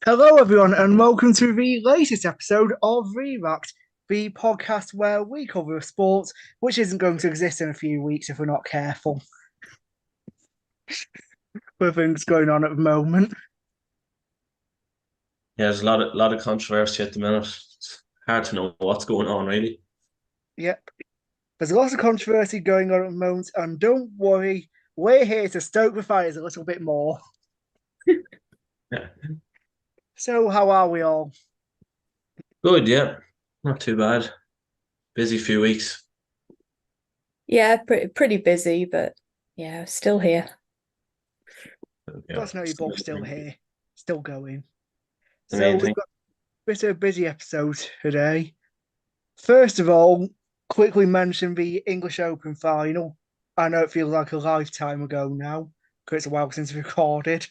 Hello, everyone, and welcome to the latest episode of ReRacked, the podcast where we cover a sport which isn't going to exist in a few weeks if we're not careful. With things going on at the moment. Yeah, there's a lot of controversy at the minute. It's hard to know what's going on, really. Yep. There's lots of controversy going on at the moment, and don't worry, we're here to stoke the fires a little bit more. Yeah. So, how are we all? Good, yeah. Not too bad. Busy few weeks. Yeah, pretty busy, but yeah, still here. Yeah, Glad to know you're still both still going. here, still going. The So, main we've thing. got a bit of a busy episode today. First of all, quickly mention the English Open final. I know it feels like a lifetime ago now, because it's a while since we recorded.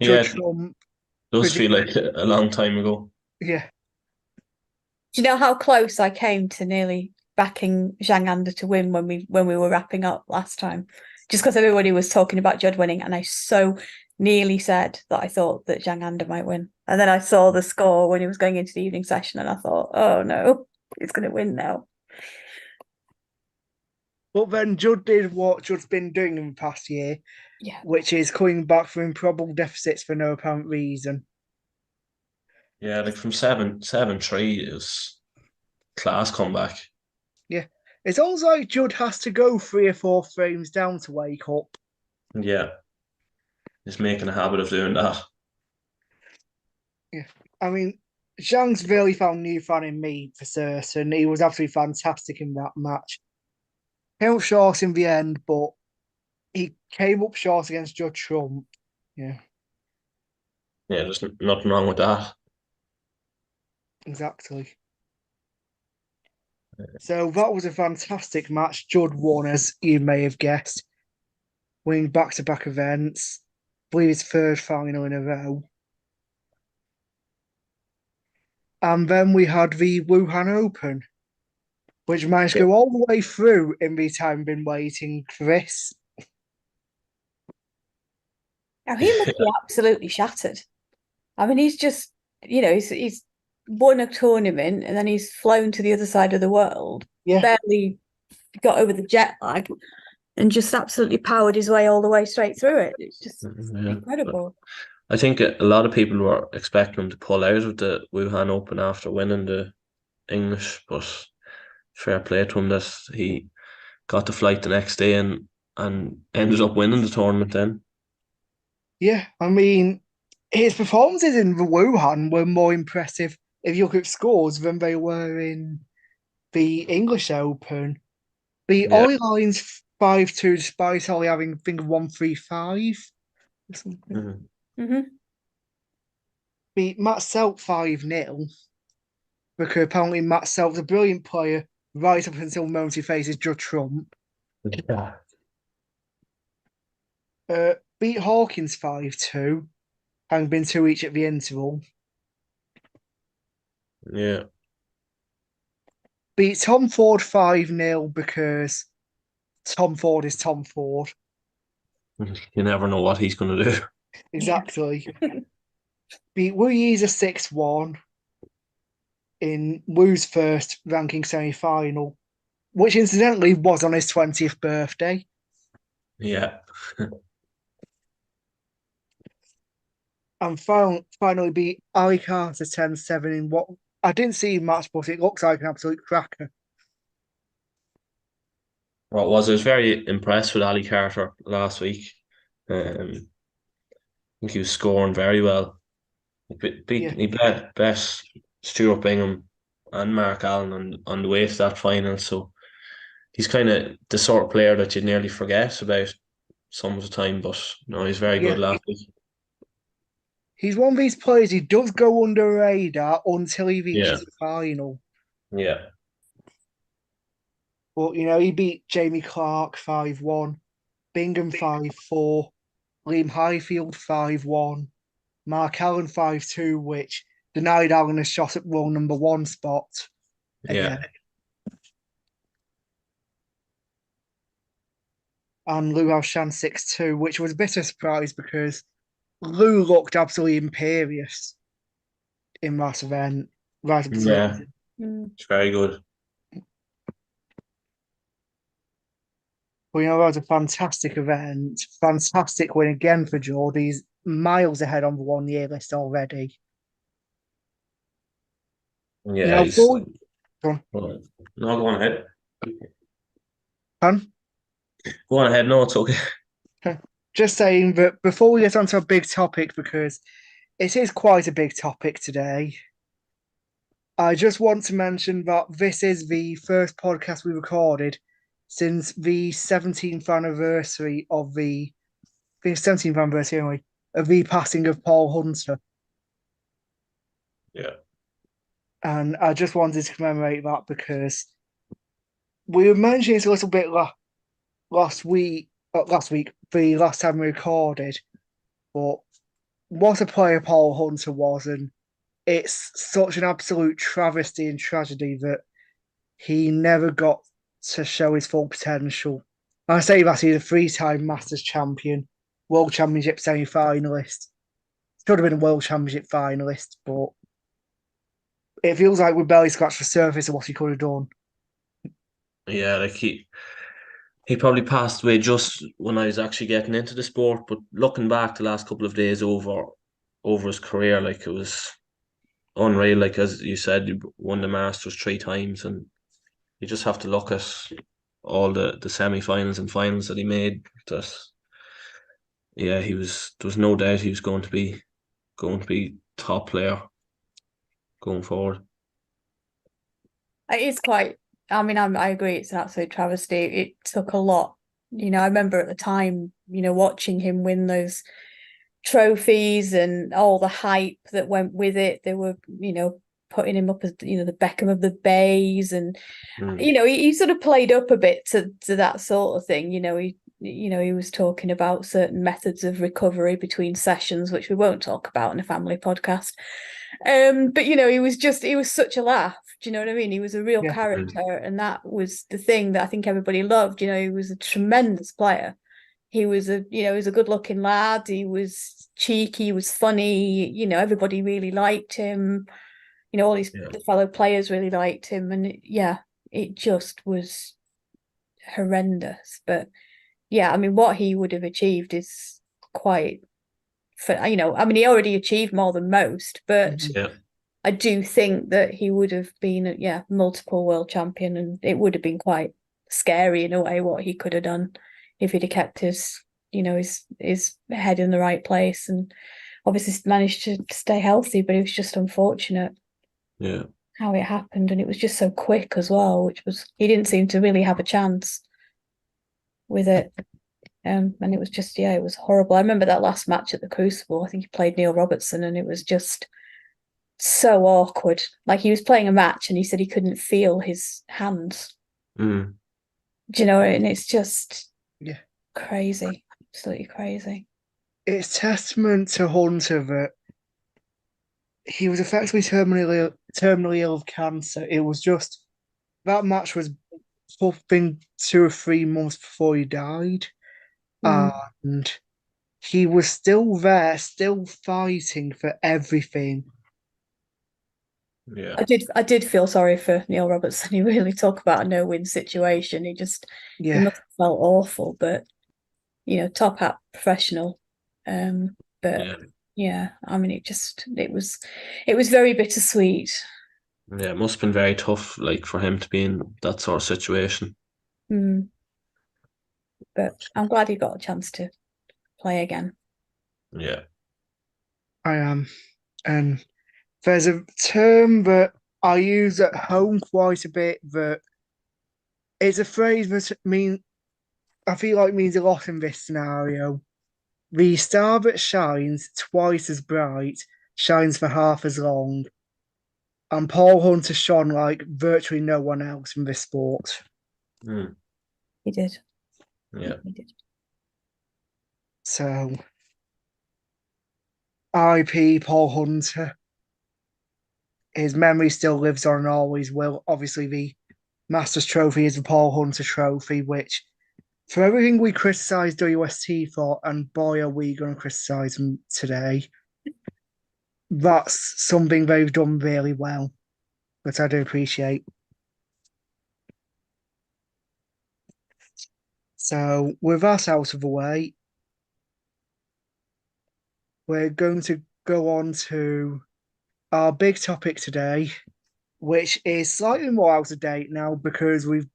Yeah, Judge it Trump, does predict, feel like a long time ago. yeah, Do you know how close I came to nearly backing Zhang Anda to win when we were wrapping up last time? Just because everybody was talking about Judd winning, and I so nearly said that I thought that Zhang Anda might win. And then I saw the score when he was going into the evening session, and I thought, oh no, he's going to win now. but then Judd did what Judd's been doing in the past year, Yeah. which is coming back from improbable deficits for no apparent reason. Yeah, like from 7-3, it was class comeback. Yeah, it's almost like Judd has to go 3 or 4 frames down to wake up. Yeah, he's making a habit of doing that. Yeah, I mean, Zhang's really found new fan in me for certain. He was absolutely fantastic in that match. Came up short in the end, but he came up short against Judge Trump. Yeah, Yeah, there's nothing wrong with that. exactly. So that was a fantastic match. Judd won, as you may have guessed, winning back-to-back events. I believe his third final in a row. And then we had the Wuhan Open, which managed to Yeah. go all the way through in the time been waiting for this. Now he must be absolutely shattered. I mean, he's just, he's won a tournament and then he's flown to the other side of the world, Yeah, barely got over the jet lag, and just absolutely powered his way all the way straight through it. It's just Yeah. incredible. I think a lot of people were expecting him to pull out of the Wuhan Open after winning the English, but fair play to him that he got the flight the next day and ended up winning the tournament then. yeah. I mean, his performances in the Wuhan were more impressive if you look at scores than they were in the English Open. The Yeah. Ollie Lines 5-2, despite Ollie having, I think, 135 or something. Mhm. Hmm. Beat Matt Selt 5-0, because apparently Matt Selt's a brilliant player right up until the moment he faces Judd Trump. Yeah. Beat Hawkins 5-2, having been 2 each at the interval. Yeah. Beat Tom Ford 5-0 because Tom Ford is Tom Ford. You never know what he's going to do. Yeah. Exactly. Beat Wu Yi's a 6-1 in Wu's first ranking semi final, which incidentally was on his 20th birthday. Yeah. And finally beat Ali Carter 10-7 in what I didn't see much, but it looks like an absolute cracker. What was I was very impressed with Ali Carter last week. I think he was scoring very well. Yeah, He bet Stuart Bingham and Mark Allen on the way to that final. So he's kind of the sort of player that you nearly forget about some of the time, but no, he's very good yeah. last week. He's one of these players, he does go under radar until he Yeah, reaches the final. yeah, But, he beat Jamie Clark 5-1, Bingham 5-4, Liam Highfield 5-1, Mark Allen 5-2, which denied Allen a shot at world number one spot yeah, again. And Lu Shan 6-2, which was a bit of a surprise because Lou looked absolutely imperious in that event right up to the Yeah, end. it's very good. But that was a fantastic event. Fantastic win again for Geordie. He's miles ahead on the 1 year list already. Yeah, Now, he's. before go No, go on ahead. on, Go on ahead. No, it's okay. just saying that before we get onto a big topic, because it is quite a big topic today, I just want to mention that this is the first podcast we recorded since the 17th anniversary of the 17th anniversary anyway, of the passing of Paul Hunter. Yeah. And I just wanted to commemorate that because we were mentioning this a little bit last week, the last time we recorded, but what a player Paul Hunter was, and it's such an absolute travesty and tragedy that he never got to show his full potential. I say that he's a three-time Masters champion, World Championship semi-finalist. Should have been a World Championship finalist, but it feels like we barely scratched the surface of what he could have done. Yeah, like he probably passed away just when I was actually getting into the sport. But looking back the last couple of days over his career, like it was unreal. Like as you said, he won the Masters 3 times, and you just have to look at all the semi-finals and finals that he made. That yeah, he was. There was no doubt he was going to be top player going forward. It is quite. I mean, I agree. It's an absolute travesty. It took a lot. I remember at the time, watching him win those trophies and all the hype that went with it. They were, putting him up as, the Beckham of the Bays, and he sort of played up a bit to that sort of thing. He was talking about certain methods of recovery between sessions, which we won't talk about in a family podcast. But he was such a laugh. Do you know what I mean? He was a real Yeah. character, and that was the thing that I think everybody loved. He was a tremendous player. He was he was a good-looking lad. He was cheeky. He was funny. Everybody really liked him. All the fellow players really liked him, and it just was horrendous. But yeah, I mean, what he would have achieved is quite. I mean, he already achieved more than most, but Yeah. I do think that he would have been, multiple world champion, and it would have been quite scary in a way what he could have done if he'd have kept his head in the right place, and obviously managed to stay healthy. But it was just unfortunate, how it happened, and it was just so quick as well, which was he didn't seem to really have a chance with it. And it was just, it was horrible. I remember that last match at the Crucible. I think he played Neil Robertson, and it was just so awkward. Like he was playing a match and he said he couldn't feel his hands. Mm. Do you know? And it's just crazy, absolutely crazy. It's testament to Hunter that he was effectively terminally ill of cancer. It was just that match was something 2 or 3 months before he died, and he was still there, still fighting for everything. Yeah. I did feel sorry for Neil Robertson. He really talked about a no-win situation. He must have felt awful, but top hat professional. But I mean, it was very bittersweet. Yeah, it must have been very tough, like for him to be in that sort of situation. But I'm glad he got a chance to play again. Yeah. I am. And there's a term that I use at home quite a bit that it's a phrase that I feel like means a lot in this scenario. The star that shines twice as bright shines for half as long. And Paul Hunter shone like virtually no one else in this sport. He did. Yeah. He did. So, R.I.P. Paul Hunter. His memory still lives on and always will. Obviously, the Masters Trophy is the Paul Hunter Trophy, which for everything we criticise WST for, and boy, are we going to criticise them today, that's something they've done really well, that I do appreciate. So, with that out of the way, we're going to go on to our big topic today, which is slightly more out of date now because we've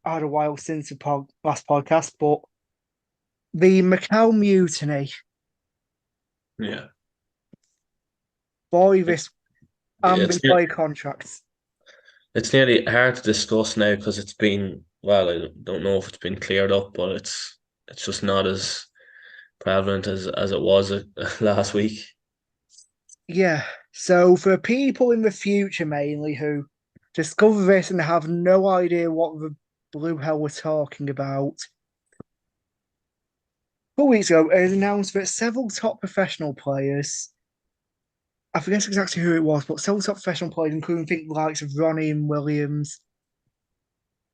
had a while since the last podcast, but the Macau Mutiny. Yeah. Boy, this It's player contracts. it's nearly hard to discuss now because it's been, well, I don't know if it's been cleared up, but it's just not as prevalent as it was last week. Yeah. So for people in the future mainly who discover this and have no idea what the blue hell we're talking about, 4 weeks ago it was announced that several top professional players, I forget exactly who it was, but several top professional players, including think the likes of Ronnie and Williams,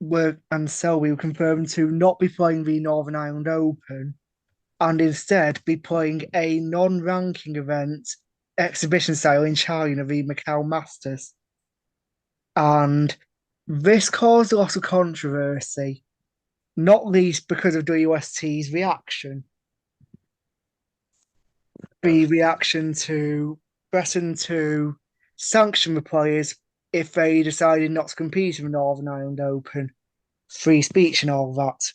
and Selby, were confirmed to not be playing the Northern Ireland Open and instead be playing a non-ranking event exhibition style in China, the Macau Masters. And this caused a lot of controversy, not least because of WST's reaction. The reaction to threaten to sanction the players if they decided not to compete in the Northern Ireland Open, free speech and all that.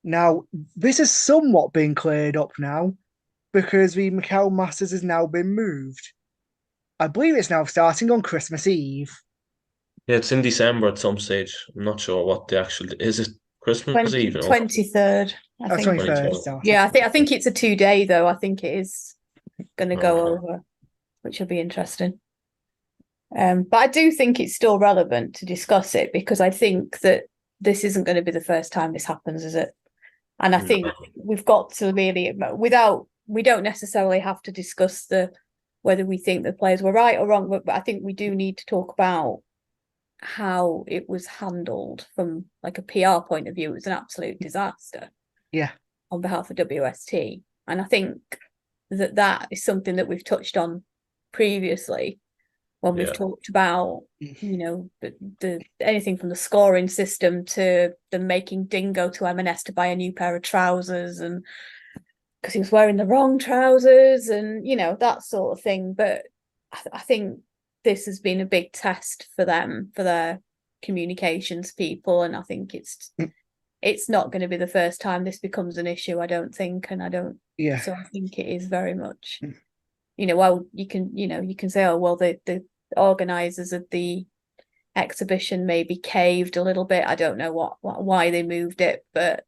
Now, this has somewhat been cleared up now because the Macau Masters has now been moved. I believe it's now starting on Christmas Eve. Yeah, it's in December at some stage. I'm not sure what the actual is. It Christmas Eve? 23rd, I think. 23rd 23rd. starting. Yeah, I think it's a 2-day though. I think it is going to go Okay. over, which will be interesting. But I do think it's still relevant to discuss it because I think that this isn't going to be the first time this happens, is it? And I think we've got to really, we don't necessarily have to discuss whether we think the players were right or wrong, but I think we do need to talk about how it was handled from like a PR point of view. It was an absolute disaster. Yeah. On behalf of WST. And I think that is something that we've touched on previously when we've talked about, the anything from the scoring system to them making Dingo to M&S to buy a new pair of trousers, and because he was wearing the wrong trousers, and that sort of thing. But I think this has been a big test for them, for their communications people, and I think it's not going to be the first time this becomes an issue, I don't think, and I don't. Yeah. So I think it is very much, well, you can say, oh well, the organisers of the exhibition maybe caved a little bit. I don't know why they moved it, but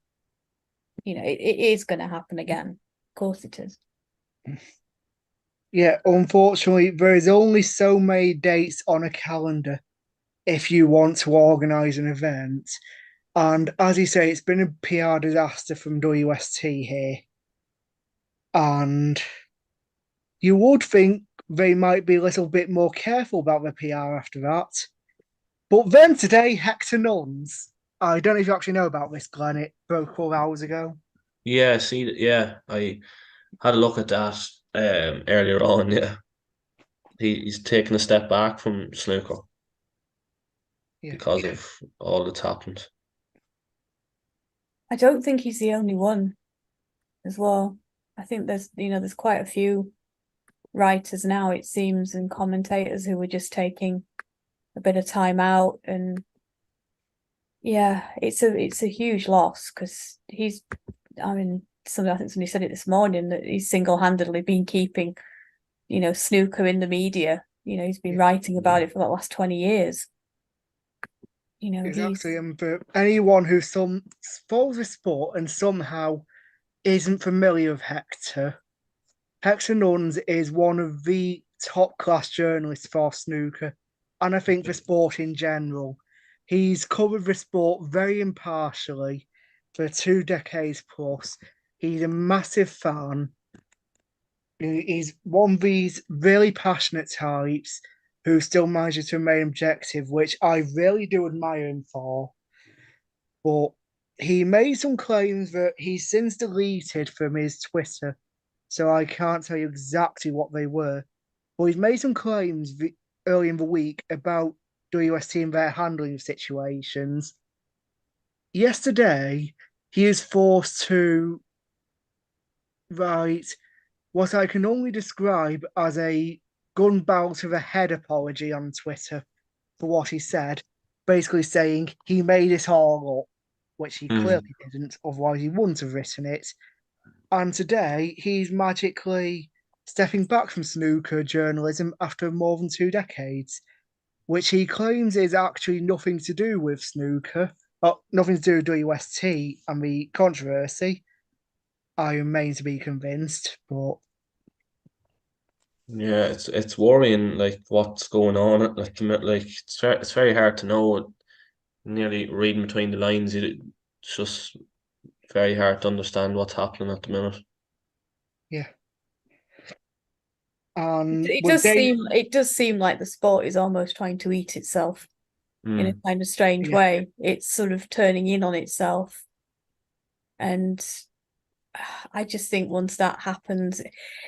it is going to happen again. Of course it is. Yeah, unfortunately, there is only so many dates on a calendar if you want to organise an event. And as you say, it's been a PR disaster from WST here. And you would think they might be a little bit more careful about their PR after that. But then today, Hector Nuns, I don't know if you actually know about this, Glen, it broke 4 hours ago. Yeah, I had a look at that earlier on. Yeah, he's taken a step back from snooker because of all that's happened. I don't think he's the only one as well. I think there's quite a few writers now, it seems, and commentators who were just taking a bit of time out, and it's a huge loss because I think somebody said it this morning that he's single-handedly been keeping snooker in the media. He's been writing about it for the last 20 years. Exactly, and for anyone who follows the sport and somehow isn't familiar with Hector Nuns is one of the top class journalists for snooker, and I think for sport in general. He's covered the sport very impartially for 2 decades plus. He's a massive fan. He's one of these really passionate types who still manages to remain objective, which I really do admire him for. But he made some claims that he's since deleted from his Twitter, so I can't tell you exactly what they were. But he's made some claims early in the week about WST and their handling of situations. Yesterday, he is forced to write what I can only describe as a gun barrel to the head apology on Twitter for what he said, basically saying he made it all up, which he clearly didn't, otherwise he wouldn't have written it. And today he's magically stepping back from snooker journalism after more than 2 decades, which he claims is actually nothing to do with snooker, or nothing to do with WST and the controversy. I remain to be convinced, but Yeah, it's worrying, like what's going on. Like it's very hard to know. Nearly reading between the lines, it's just very hard to understand what's happening at the minute. yeah. And It with does Dave, seem like the sport is almost trying to eat itself in a kind of strange yeah, way. It's sort of turning in on itself. And I just think once that happens,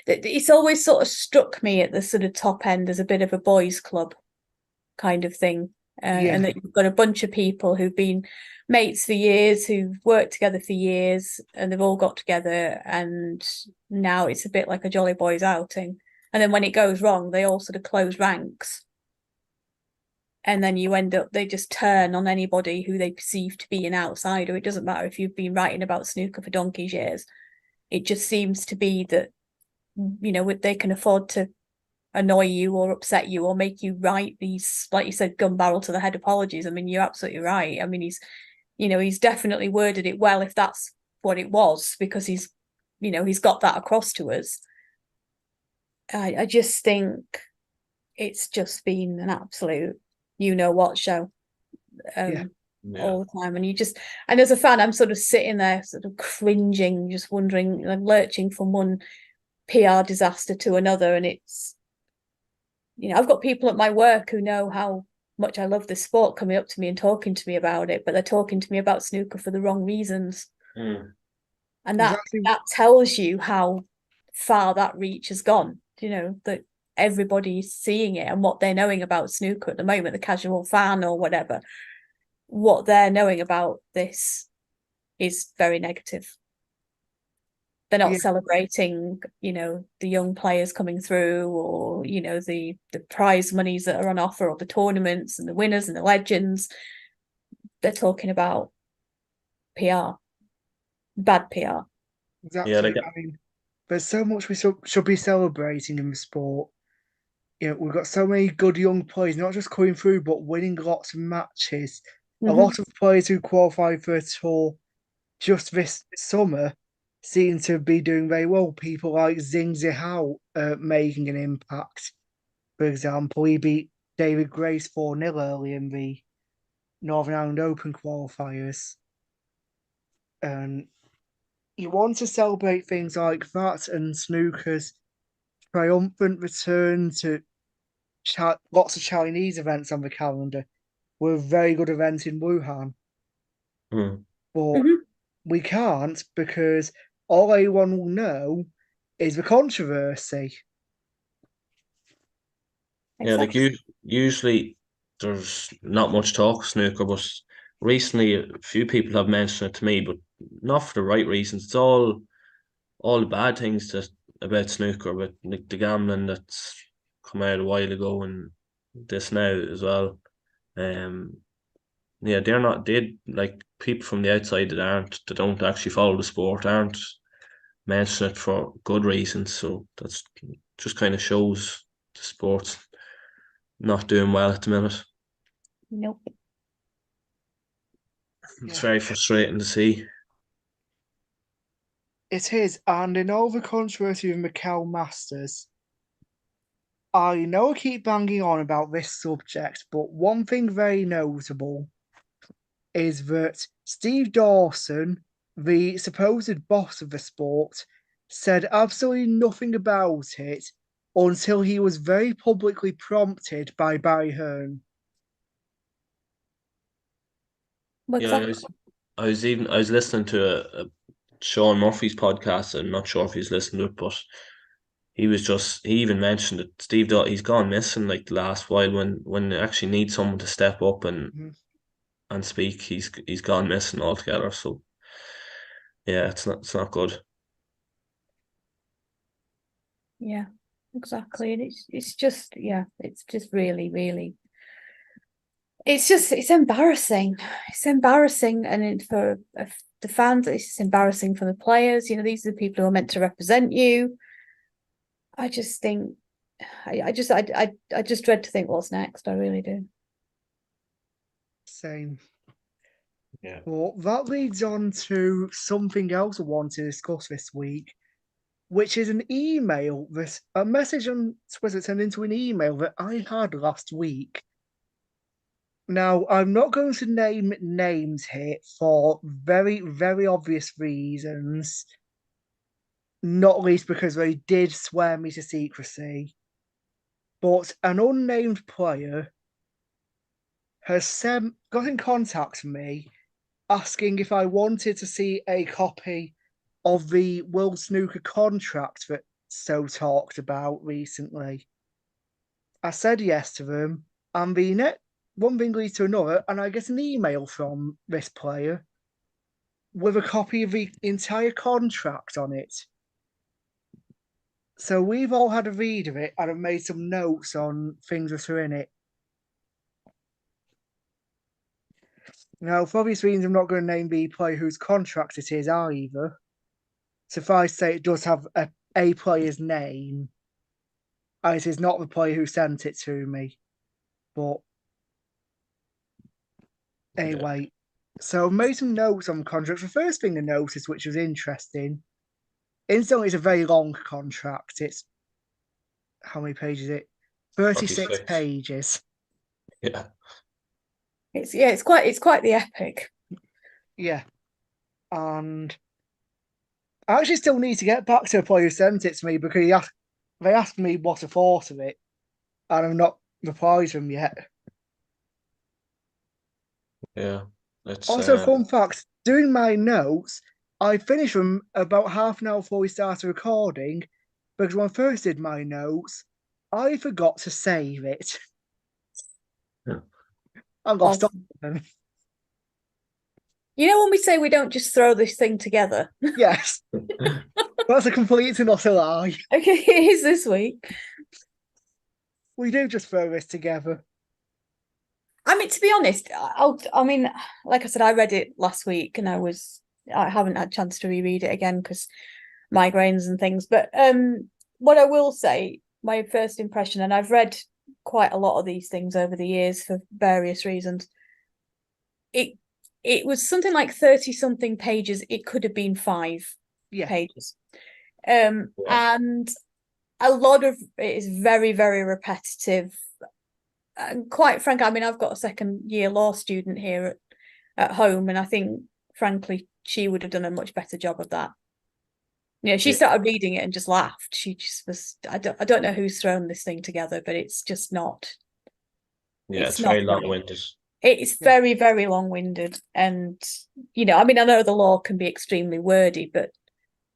it's always sort of struck me at the sort of top end as a bit of a boys' club kind of thing. yeah, And that you've got a bunch of people who've been mates for years, who've worked together for years, and they've all got together, and now it's a bit like a jolly boys outing. And then when it goes wrong, they all sort of close ranks. And then you end up, they just turn on anybody who they perceive to be an outsider. It doesn't matter if you've been writing about snooker for donkey's years. It just seems to be that, they can afford to annoy you or upset you or make you write these, like you said, gun barrel to the head apologies. I mean, you're absolutely right. I mean, he's definitely worded it well if that's what it was, because he's got that across to us. I just think it's just been an absolute what show yeah, all the time. And as a fan, I'm sort of sitting there sort of cringing, just wondering, like, lurching from one PR disaster to another. And it's, I've got people at my work who know how much I love this sport coming up to me and talking to me about it, but they're talking to me about snooker for the wrong reasons. And that exactly. tells you how far that reach has gone, that everybody's seeing it, and what they're knowing about snooker at the moment, the casual fan or whatever, what they're knowing about this is very negative. They're not Yeah, celebrating, the young players coming through, or, the prize monies that are on offer, or the tournaments and the winners and the legends. They're talking about PR, bad PR. Yeah, exactly. I mean, there's so much we should be celebrating in the sport. We've got so many good young players, not just coming through, but winning lots of matches. A lot of players who qualified for a tour just this summer seem to be doing very well. People like Zing Zihao making an impact. For example, he beat David Grace 4-0 early in the Northern Ireland Open qualifiers. And you want to celebrate things like that, and snooker's triumphant return to lots of Chinese events on the calendar. Were a very good event in Wuhan, but we can't because all anyone will know is the controversy. Yeah, like Exactly. usually there's not much talk of snooker, but recently a few people have mentioned it to me, but not for the right reasons. It's all the bad things about snooker, but like the gambling that's come out a while ago and this now as well. Um, yeah, they like people from the outside that don't actually follow the sport aren't mentioning it for good reasons. So that's just kind of shows the sport's not doing well at the minute. Nope. It's Yeah, very frustrating to see. it is. And in all the controversy with Macau Masters, I know I keep banging on about this subject, but one thing very notable is that Steve Dawson, the supposed boss of the sport, said absolutely nothing about it until he was very publicly prompted by Barry Hearn. Well, Yeah, exactly. I was listening to a Sean Murphy's podcast. I'm not sure if he's listened to it, but he even mentioned that he's gone missing like the last while when they actually need someone to step up Mhm. and speak. He's gone missing altogether. So yeah, it's not good. Yeah, exactly. And it's just really, really, it's embarrassing. It's embarrassing, and for the fans, it's embarrassing for the players. These are the people who are meant to represent you. I just think, I just dread to think what's next. I really do. Same. Yeah. Well, that leads on to something else I want to discuss this week, which is a message on Twitter turned into an email that I had last week. Now, I'm not going to name names here for very, very obvious reasons, not least because they did swear me to secrecy. But an unnamed player has got in contact with me asking if I wanted to see a copy of the World Snooker contract that so talked about recently. I said yes to them, and one thing leads to another, and I get an email from this player with a copy of the entire contract on it. So we've all had a read of it and have made some notes on things that are in it. Now, for obvious reasons, I'm not going to name the player whose contract it is either. Suffice to say, it does have a player's name. And it is not the player who sent it to me. But anyway, so I've made some notes on contracts. The first thing I noticed, which was interesting, instantly it's a very long contract. It's how many pages is it? 36 36. pages. Yeah. It's quite the epic. Yeah. And I actually still need to get back to the player who sent it to me because they asked me what I thought of it, and I've not replied to them yet. Yeah. It's Also, fun fact, doing my notes, I finished them about half an hour before we started recording because when I first did my notes, I forgot to save it. yeah. I lost all Awesome. of them. When we say we don't just throw this thing together? Yes. That's a complete and utter lie. Okay, it is this week. We do just throw this together. I mean, to be honest, I mean, like I said, I read it last week, and I haven't had a chance to reread it again because migraines and things. But what I will say, my first impression, and I've read quite a lot of these things over the years for various reasons. It was something like 30 something pages. It could have been 5 Yeah. pages. And a lot of it is very, very repetitive. And quite frankly, I mean, I've got a second year law student here at home, and I think, frankly, she would have done a much better job of that. She started reading it and just laughed. She just was. I don't know who's thrown this thing together, but it's just not. Yeah, it's not very long-winded. It's very, very long-winded, and I mean, I know the law can be extremely wordy, but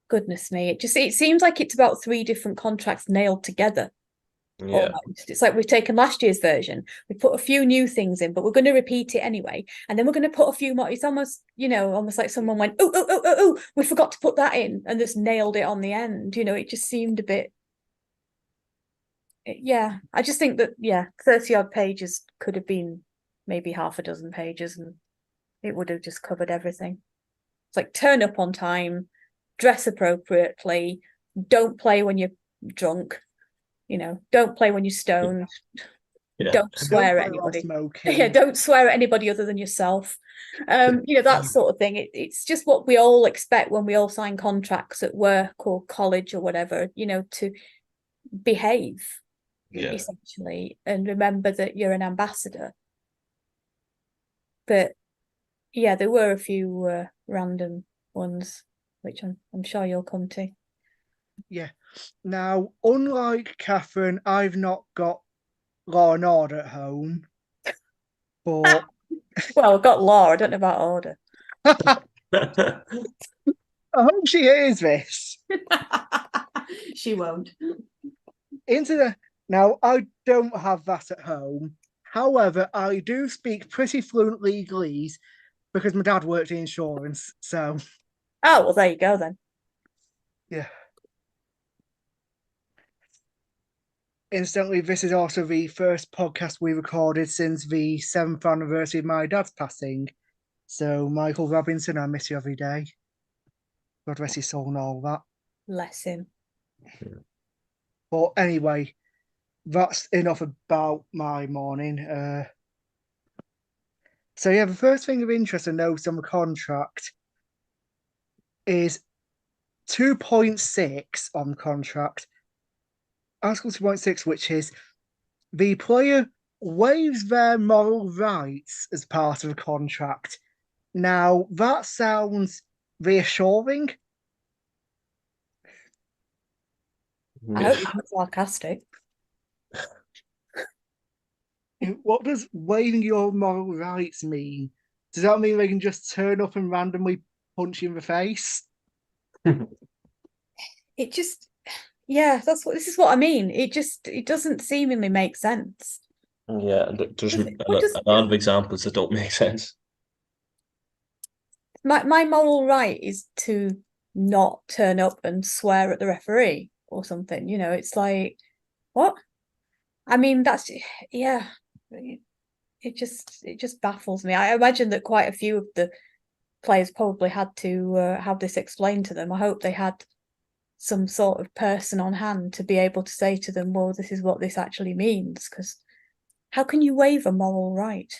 goodness me, it seems like it's about 3 different contracts nailed together. Yeah. Almost. It's like we've taken last year's version, we put a few new things in, but we're going to repeat it anyway, and then we're going to put a few more. It's almost like someone went, oh, we forgot to put that in, and just nailed it on the end. It just seemed a bit. Yeah, I just think that 30 odd pages could have been maybe half a dozen pages, and it would have just covered everything. It's like, turn up on time, dress appropriately, don't play when you're drunk, don't play when you're stoned, Yeah. don't swear at Don't play while anybody. smoking. Yeah, don't swear at anybody other than yourself. That sort of thing. It's just what we all expect when we all sign contracts at work or college or whatever, to behave, Yeah. essentially, and remember that you're an ambassador. But yeah, there were a few random ones, which I'm sure you'll come to. Yeah. Now, unlike Catherine, I've not got Law and Order at home. But Well, I've got law. I don't know about order. I hope she hears this. She won't. Now, I don't have that at home. However, I do speak pretty fluent legalese because my dad worked in insurance. So, Oh, well, there you go then. yeah. Incidentally, this is also the first podcast we recorded since the 7th anniversary of my dad's passing. So, Michael Robinson, I miss you every day. God rest his soul and all that. Bless him. But anyway, that's enough about my morning. So yeah, the first thing of interest to note on the contract is 2.6 on the contract. Article 2.6, which is the player waives their moral rights as part of the contract. Now, that sounds reassuring. I hope you're not sarcastic. What does waiving your moral rights mean? Does that mean they can just turn up and randomly punch you in the face? It just, yeah, this is what I mean. It doesn't seemingly make sense. Yeah, there's a What does lot of examples that don't make sense. my moral right is to not turn up and swear at the referee or something? You know, it's like, what? I mean, that's, yeah. It just baffles me. I imagine that quite a few of the players probably had to have this explained to them. I hope they had some sort of person on hand to be able to say to them, well, this is what this actually means, because how can you waive a moral right?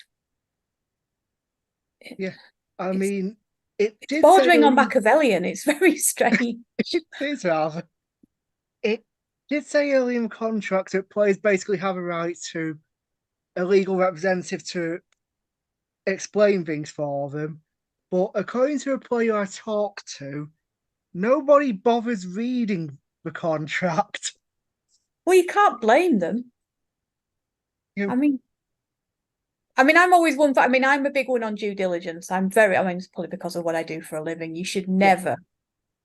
Yeah, I mean, it's bordering on Machiavellian. It's very strange. It is rather. It did say early in the contract that players basically have a right to a legal representative to explain things for them. But according to a player I talked to, nobody bothers reading the contract. Well, you can't blame them. You- I mean, I'm always one for, I'm a big one on due diligence. It's probably because of what I do for a living. You should never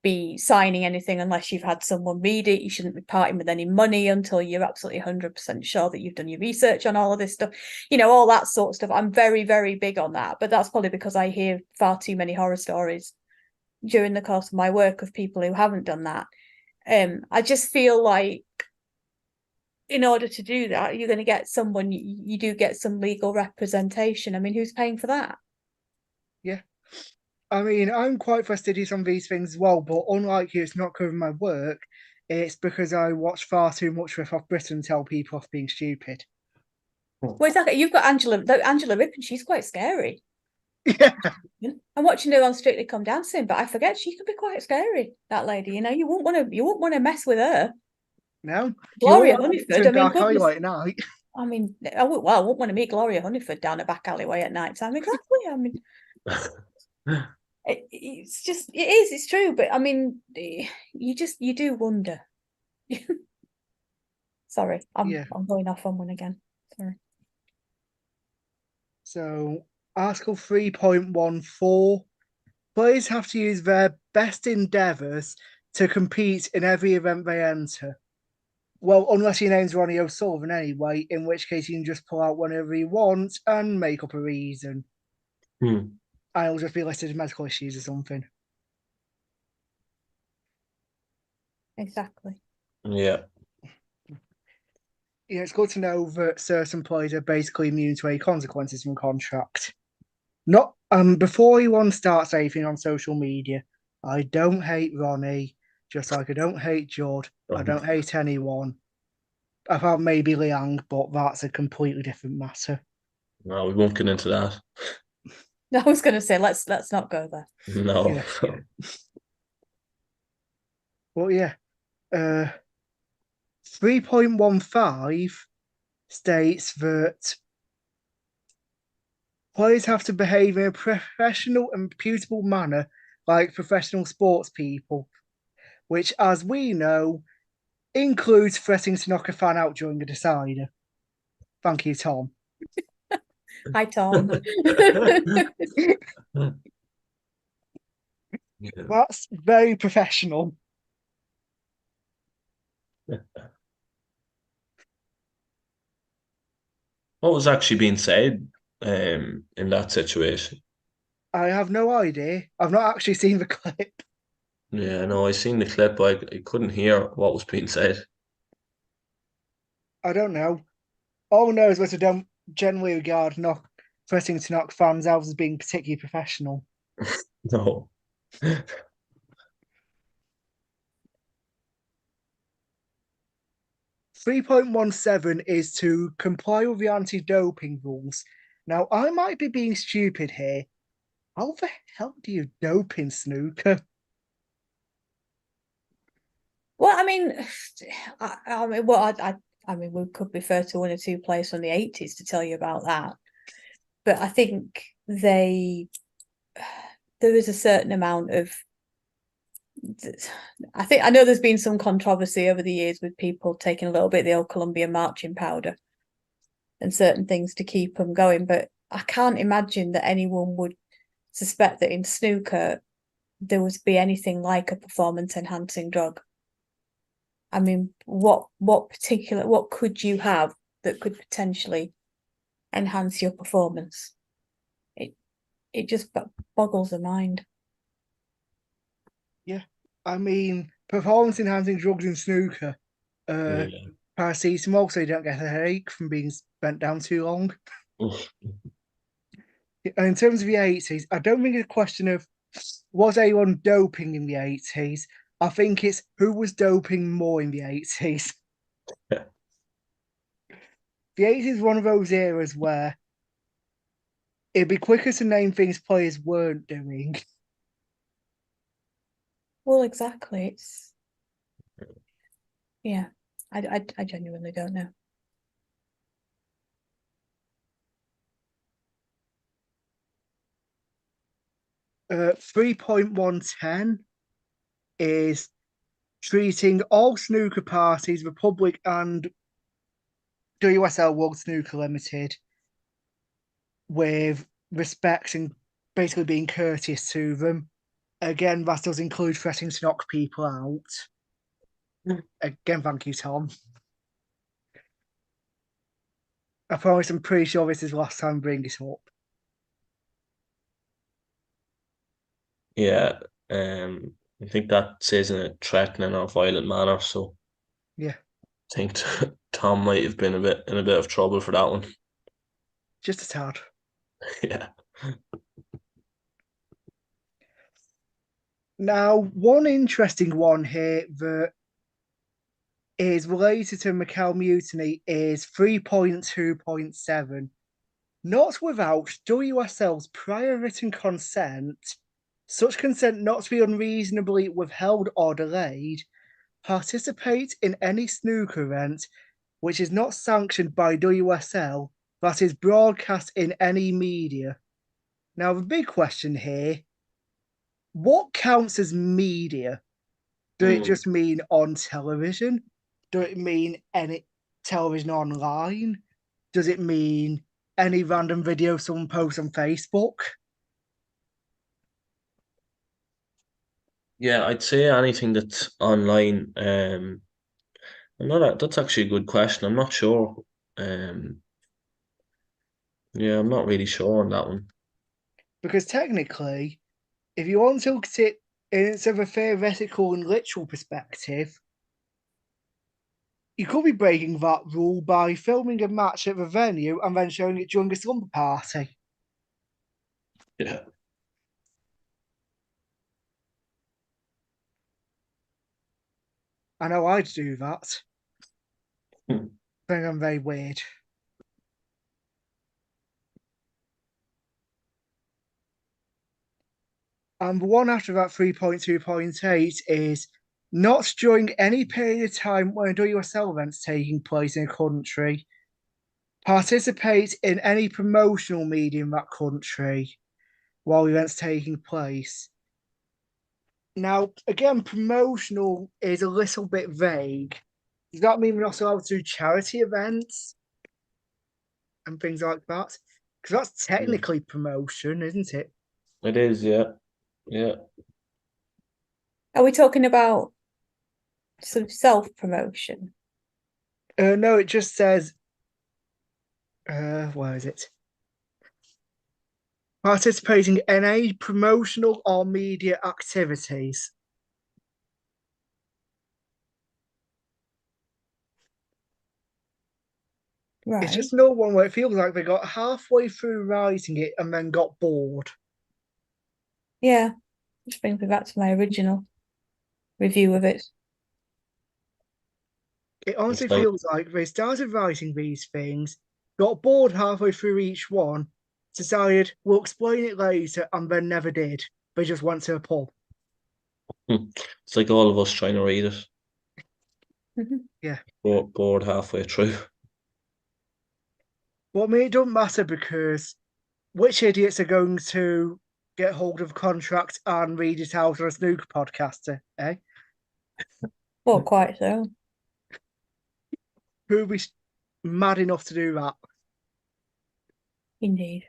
be signing anything unless you've had someone read it. You shouldn't be parting with any money until you're absolutely 100% sure that you've done your research on all of this stuff. You know, all that sort of stuff. I'm very, very big on that. But that's probably because I hear far too many horror stories during the course of my work of people who haven't done that. I just feel like in order to do that, you're going to get someone, you do get some legal representation. I mean, who's paying for that? Yeah. I mean, I'm quite fastidious on these things as well, but unlike you, it's not covering my work. It's because I watch far too much Rip Off Britain and tell people off being stupid. Well, exactly. You've got Angela Rippon. She's quite scary. Yeah. I'm watching her on Strictly Come Dancing, but I forget she could be quite scary. That lady, you know, you won't want to mess with her. No. Gloria Hunniford. I mean, dark alleyway at night. I mean, I wouldn't want to meet Gloria Hunniford down a back alleyway at night time. Exactly. I mean, it's true. But I mean, you do wonder. Sorry, I'm going off on one again. Sorry. So, Article 3.14, players have to use their best endeavours to compete in every event they enter. Well, unless your name's Ronnie O'Sullivan anyway, in which case you can just pull out whenever you want and make up a reason. I'll just be listed as medical issues or something. Exactly. Yeah, it's good to know that certain players are basically immune to any consequences from contract. Not before anyone starts anything on social media, I don't hate Ronnie, just like I don't hate Judd. I don't hate anyone. Apart maybe Liang, but that's a completely different matter. No, we won't get into that. I was going to say let's not go there. No. Yeah. Well, yeah. 3.15 states that players have to behave in a professional and reputable manner like professional sports people, which, as we know, includes threatening to knock a fan out during a decider. Thank you, Tom. Hi, Tom. Yeah. That's very professional. What was actually being said in that situation? I have no idea. I've not actually seen the clip. Yeah, no, I seen the clip, but I couldn't hear what was being said. I don't know. All I know is that I don't generally regard threatening to knock fans out as being particularly professional. No. 3.17 is to comply with the anti-doping rules. Now, I might be being stupid here. How the hell do you dope in snooker? Well, I mean, I mean, we could refer to one or two players from the 80s to tell you about that. But I think there is a certain amount of. I know there's been some controversy over the years with people taking a little bit of the old Colombian marching powder and certain things to keep them going, but I can't imagine that anyone would suspect that in snooker there would be anything like a performance enhancing drug. I mean, what could you have that could potentially enhance your performance? It just boggles the mind. Yeah, I mean, performance enhancing drugs in snooker. Yeah. Paracetamol, so you don't get a headache from being bent down too long. And in terms of the 80s, I don't think it's a question of was anyone doping in the 80s. I think it's who was doping more in the 80s. Yeah. The 80s is one of those eras where it'd be quicker to name things players weren't doing. Well, exactly. It's yeah. I genuinely don't know. 3.110 is treating all snooker parties, Republic and WSL World Snooker Limited, with respect and basically being courteous to them. Again, that does include threatening to knock people out. Again, thank you, Tom. I promise I'm pretty sure this is the last time I bring it up. Yeah. I think that says in a threatening or violent manner, so Yeah, I think Tom might have been in a bit of trouble for that one. just a tad. Yeah. Now, one interesting one here that is related to Macau Mutiny is 3.2.7. Not without WSL's prior written consent, such consent not to be unreasonably withheld or delayed, participate in any snooker event which is not sanctioned by WSL that is broadcast in any media. Now, the big question here, what counts as media? Do it just mean on television? Do it mean any television online? Does it mean any random video someone posts on Facebook? Yeah, I'd say anything that's online. That's actually a good question. I'm not sure. Um, yeah, I'm not really sure on that one. Because technically, if you want to look at it in sort of a theoretical and literal perspective, you could be breaking that rule by filming a match at the venue and then showing it during a slumber party. Yeah. I know I'd do that. Hmm. I think I'm very weird. And the one after that 3.2.8 is not during any period of time when a WSL event's taking place in a country. Participate in any promotional media in that country while the event's taking place. Now, again, promotional is a little bit vague. Does that mean we're not allowed to do charity events and things like that? Because that's Yeah. technically promotion, isn't it? It is, yeah. Yeah. Are we talking about some self-promotion? No, it just says, where is it? Participating in any promotional or media activities. Right. It's just another one where it feels like they got halfway through writing it and then got bored. Yeah. Which brings me back to my original review of it. It honestly It's like, feels like they started writing these things, got bored halfway through each one, decided we'll explain it later, and then never did. They just went to a pub. it's like all of us trying to read it, Yeah. bored halfway through. Well, I mean, it doesn't matter because which idiots are going to get hold of a contract and read it out on a snooker podcaster, eh? Well, quite so. Who'd be mad enough to do that? Indeed.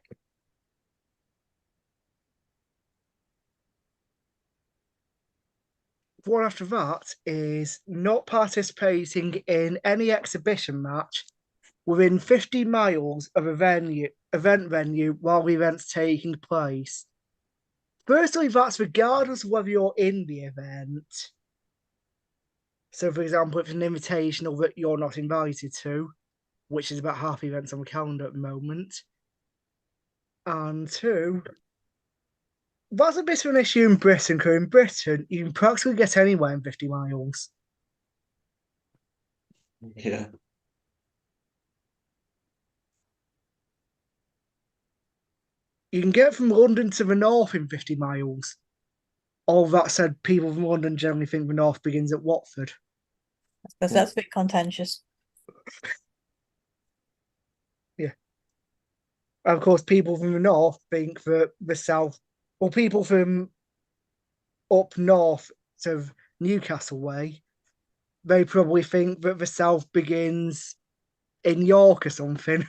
One after that is not participating in any exhibition match within 50 miles of a event venue while the event's taking place. Firstly, that's regardless of whether you're in the event. So, for example, if it's an invitational that you're not invited to, which is about half the events on the calendar at the moment. And two, that's a bit of an issue in Britain, because in Britain, you can practically get anywhere in 50 miles. Yeah. You can get from London to the north in 50 miles. All that said, people from London generally think the north begins at Watford. Because that's a bit contentious. Yeah. And of course, people from the north think that the south, or people from up north, sort of Newcastle way, they probably think that the south begins in York or something.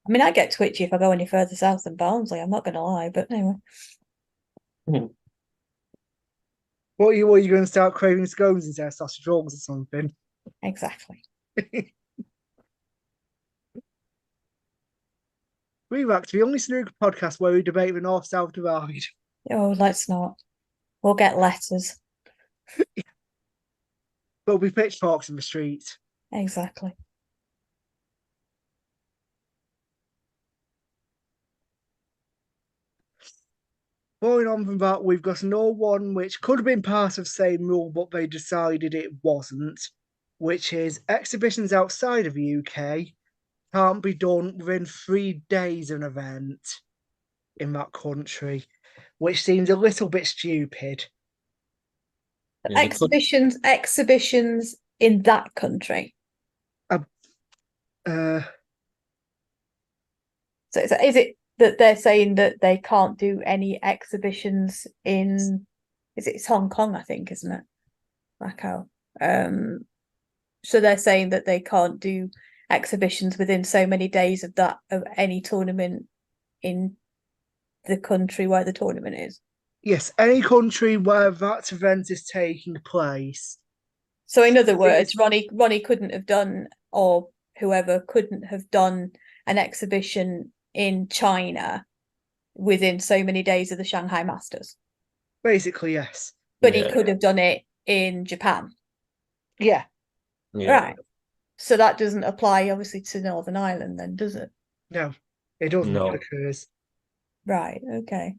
I mean, I get twitchy if I go any further south than Barnsley, I'm not going to lie, but anyway. What are you going to start craving scones instead of sausage rolls or something? Exactly. ReRacked, the only snooker podcast where we debate the north-south divide. Oh, let's not. We'll get letters. There'll be pitchforks in the street. Exactly. Following on from that, we've got another one which could have been part of the same rule, but they decided it wasn't, which is exhibitions outside of the UK can't be done within 3 days of an event in that country, which seems a little bit stupid. Yeah, Exhibitions in that country. Uh, So is it that they're saying that they can't do any exhibitions in, it's Hong Kong, I think, isn't it? Macau. So they're saying that they can't do exhibitions within so many days of any tournament in the country where the tournament is. yes, any country where that event is taking place. So in other words, Ronnie couldn't have done, or whoever couldn't have done an exhibition in China within so many days of the Shanghai Masters. Basically, yes. But he could have done it in Japan. Yeah. Right. So that doesn't apply, obviously, to Northern Ireland, then, does it? No, it doesn't No. because. Right. Okay.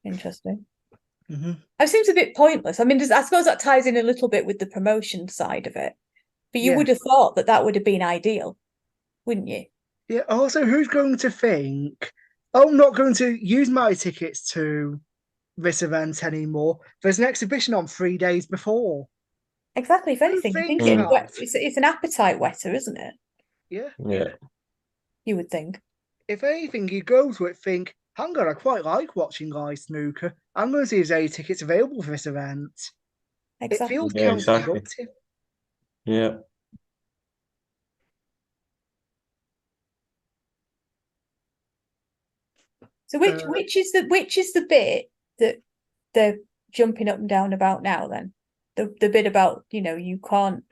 Interesting. Mm-hmm. It seems a bit pointless. I mean, I suppose that ties in a little bit with the promotion side of it. But you would have thought that would have been ideal, wouldn't you? Yeah. Also, who's going to think, oh, I'm not going to use my tickets to this event anymore? There's an exhibition on 3 days before. Exactly. If anything, I think it's an appetite wetter, isn't it? Yeah. Yeah. You would think. If anything, you go to it, think, hang on, I quite like watching live snooker. I'm going to see if there's any tickets available for this event. Exactly. It feels Exactly. counterproductive. Yeah. So which is the bit that they're jumping up and down about now then? The bit about, you can't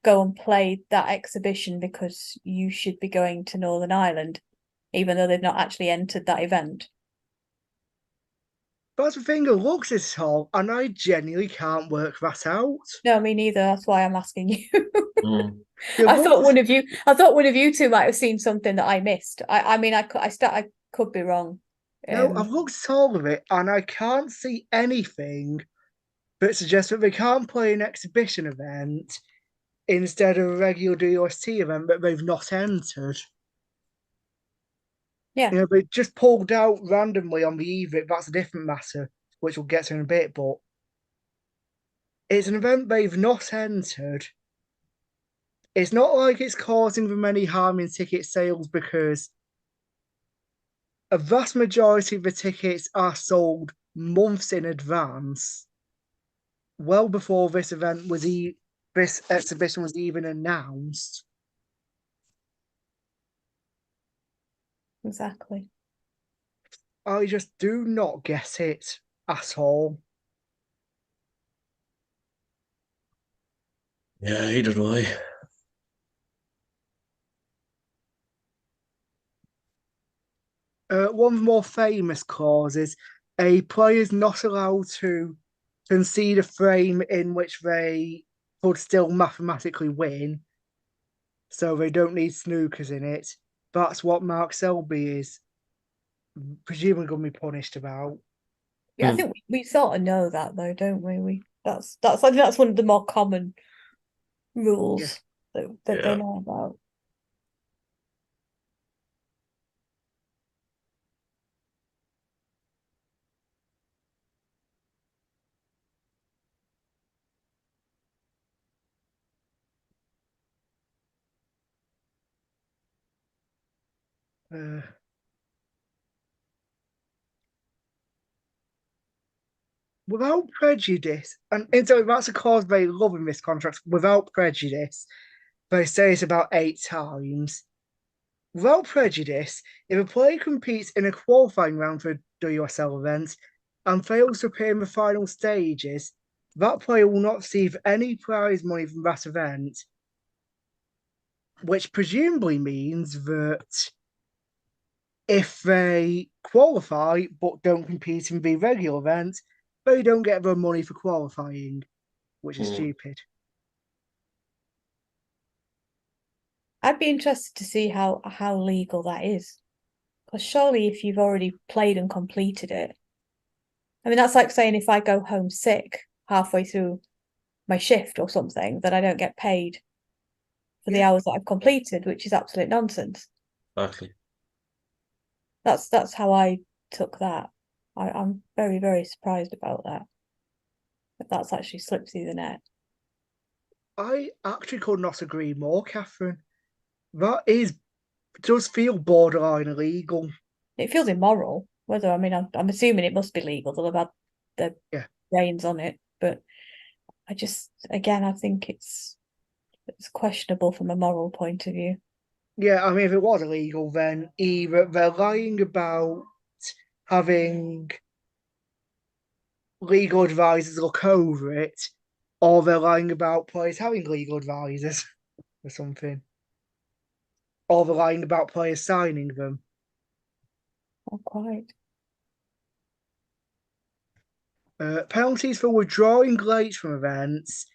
go and play that exhibition because you should be going to Northern Ireland, even though they've not actually entered that event. That's the thing, it looks this whole, and I genuinely can't work that out. No, me neither. That's why I'm asking you. It I thought looks, one of you two might have seen something that I missed. I mean, I could be wrong. no, I've looked at all of it, and I can't see anything that suggests that they can't play an exhibition event instead of a regular DOST event that they've not entered. Yeah. They just pulled out randomly on the eve. That's a different matter, which we'll get to in a bit, but it's an event they've not entered. It's not like it's causing them any harm in ticket sales because a vast majority of the tickets are sold months in advance, well before this this exhibition was even announced. Exactly. I just do not get it at all. Yeah, either way. One of the more famous clauses: a player is not allowed to concede a frame in which they could still mathematically win, so they don't need snookers in it. That's what Mark Selby is presumably going to be punished about. Yeah, I think we sort of know that though, don't we? I think that's one of the more common rules that they know about. Uh, without prejudice, and so that's a clause they love in this contract. Without prejudice, they say it about 8 times. Without prejudice, if a player competes in a qualifying round for a WSL event and fails to appear in the final stages, that player will not receive any prize money from that event, which presumably means that if they qualify but don't compete in the regular event, they don't get their money for qualifying, which is stupid. I'd be interested to see how legal that is. Because surely if you've already played and completed it, I mean, that's like saying if I go home sick halfway through my shift or something, that I don't get paid for the hours that I've completed, which is absolute nonsense. Exactly. That's how I took that. I'm very, very surprised about that. But that's actually slipped through the net. I actually could not agree more, Catherine. That does feel borderline illegal. It feels immoral. Whether, I mean, I'm assuming it must be legal. They'll have had their brains on it, but I think it's questionable from a moral point of view. Yeah, I mean, if it was illegal, then either they're lying about having legal advisors look over it, or they're lying about players having legal advisors or something, or they're lying about players signing them. Not quite. Penalties for withdrawing late from events.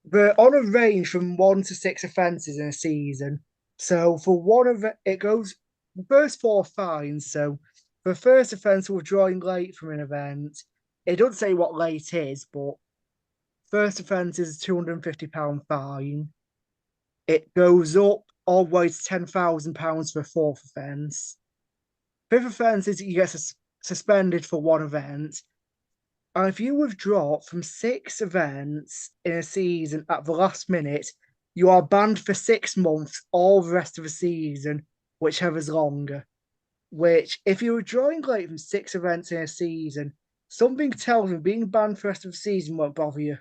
They're on a range from 1 to 6 offences in a season. So for one of it goes the first 4 fines. So for the first offence, withdrawing late from an event, it doesn't say what late is, but first offence is a £250 fine. It goes up all the way to £10,000 for a fourth offence. Fifth offence is you get suspended for one event. And if you withdraw from 6 events in a season at the last minute, you are banned for 6 months, all the rest of the season, whichever's longer. Which, if you're withdrawing late from 6 events in a season, something tells me being banned for the rest of the season won't bother you.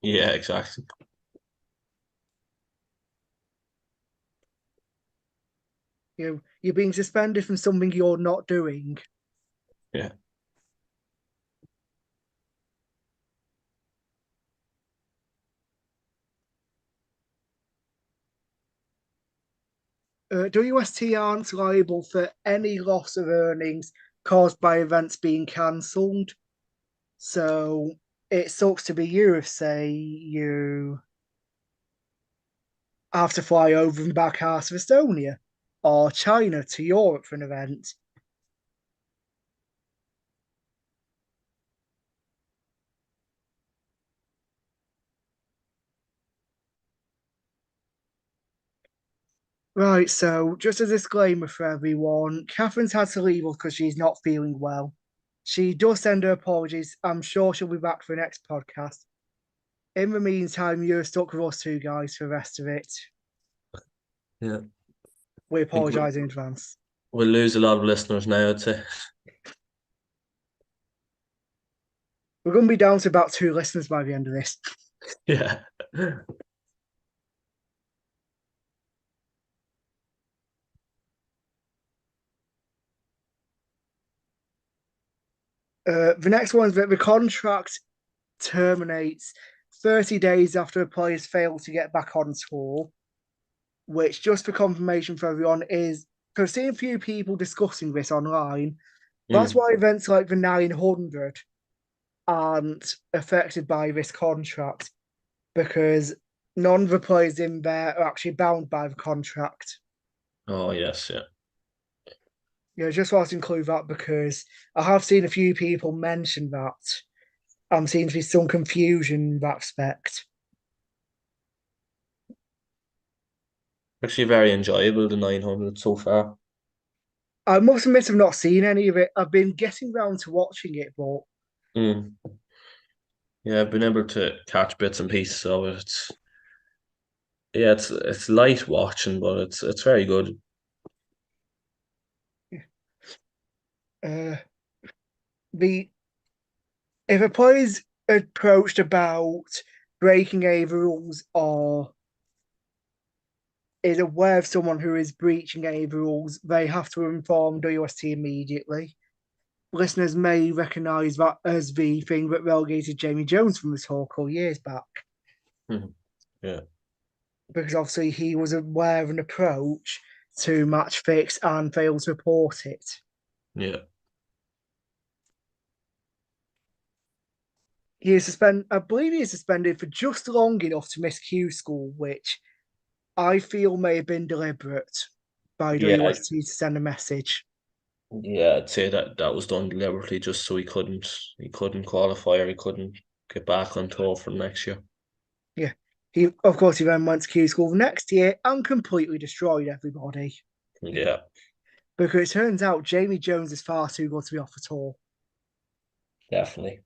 Yeah, exactly. You're being suspended from something you're not doing. Yeah. WST aren't liable for any loss of earnings caused by events being cancelled. So it sucks to be you if, say, you have to fly over and back out of Estonia or China to Europe for an event. Right, so just a disclaimer for everyone, Catherine's had to leave us because she's not feeling well. She does send her apologies. I'm sure she'll be back for the next podcast. In the meantime, you're stuck with us two guys for the rest of it. Yeah. We I think apologise in advance. we'll lose a lot of listeners now, I'd say. We're going to be down to about 2 listeners by the end of this. Yeah. The next one is that the contract terminates 30 days after a player's failed to get back on tour, which, just for confirmation for everyone, is because I've seen a few people discussing this online. That's why events like the 900 aren't affected by this contract, because none of the players in there are actually bound by the contract. Oh, yes, yeah. Yeah, just wanted to include that because I have seen a few people mention that. Seems to be some confusion in that respect. Actually, very enjoyable, the 900 so far. I must admit I've not seen any of it. I've been getting round to watching it, but Mm. Yeah, I've been able to catch bits and pieces of it. It's light watching, but it's very good. uh, the if a player's approached about breaking any rules or is aware of someone who is breaching any rules, they have to inform WST immediately. Listeners may recognise that as the thing that relegated Jamie Jones from the tour a couple years back. Yeah. Because obviously he was aware of an approach to match fix and failed to report it. Yeah. I believe he is suspended for just long enough to miss Q school, which I feel may have been deliberate by Yeah. WST to send a message. Yeah, I'd say that was done deliberately just so he couldn't qualify or he couldn't get back on tour for next year. Yeah. He of course he then went to Q school next year and completely destroyed everybody. Yeah, Because it turns out Jamie Jones is far too good to be off the tour. definitely.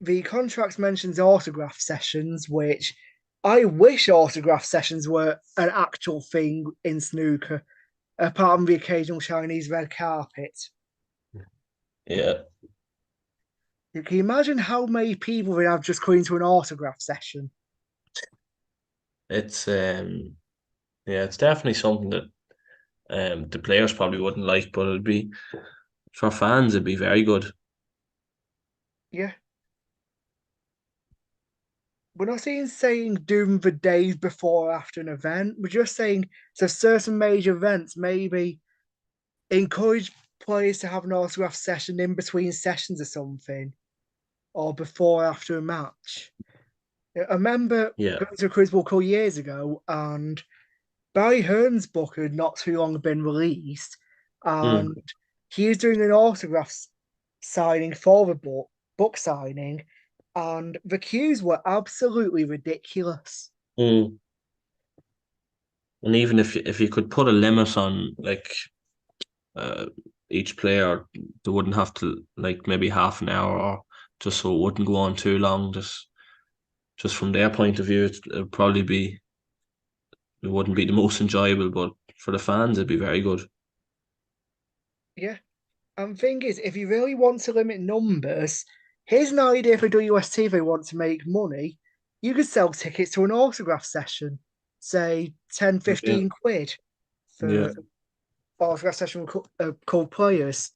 The contract mentions autograph sessions, which I wish autograph sessions were an actual thing in snooker, apart from the occasional Chinese red carpet. Yeah, Can you imagine how many people would have just come into an autograph session? it's yeah, it's definitely something that the players probably wouldn't like, but it'd be for fans, it'd be very good. Yeah. We're not saying doom the days before or after an event. We're just saying so certain major events maybe encourage players to have an autograph session in between sessions or something, or before or after a match. I remember Yeah. going to a Quiz Bowl couple years ago, and Barry Hearn's book had not too long been released, and he was doing an autograph signing for the book signing, and the queues were absolutely ridiculous. Mm. And even if you could put a limit on like uh, each player, they wouldn't have to like maybe half an hour or just so it wouldn't go on too long. Just from their point of view, it'd probably be it wouldn't be the most enjoyable, but for the fans, it'd be very good. Yeah. And the thing is, if you really want to limit numbers, here's an idea for WST if they want to make money. You could sell tickets to an autograph session, say 10, Yeah, 15 quid yeah, for autograph session with called players.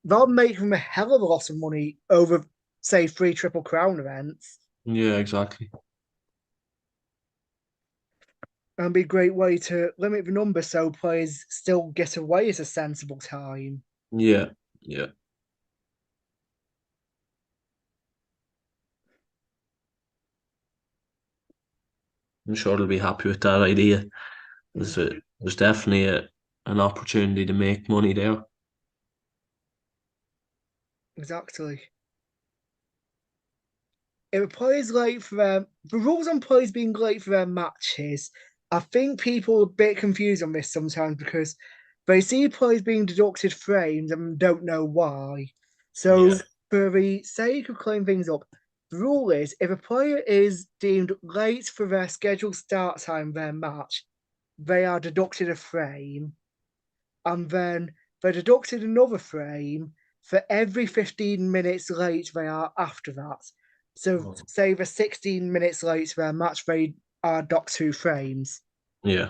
That'll make them a hell of a lot of money over, say, 3 Triple Crown events. Yeah, exactly. And be a great way to limit the number so players still get away at a sensible time. Yeah, yeah. I'm sure they'll be happy with that idea. There's definitely an opportunity to make money there. Exactly. If a player's late for the rules on players being late for their matches, I think people are a bit confused on this sometimes because they see players being deducted frames and don't know why. Yeah. So, for the sake of clearing things up, the rule is if a player is deemed late for their scheduled start time of their match, they are deducted a frame, and then they're deducted another frame for every 15 minutes late they are after that. So, Oh, say they're 16 minutes late to their match, they are docked 2 frames. yeah,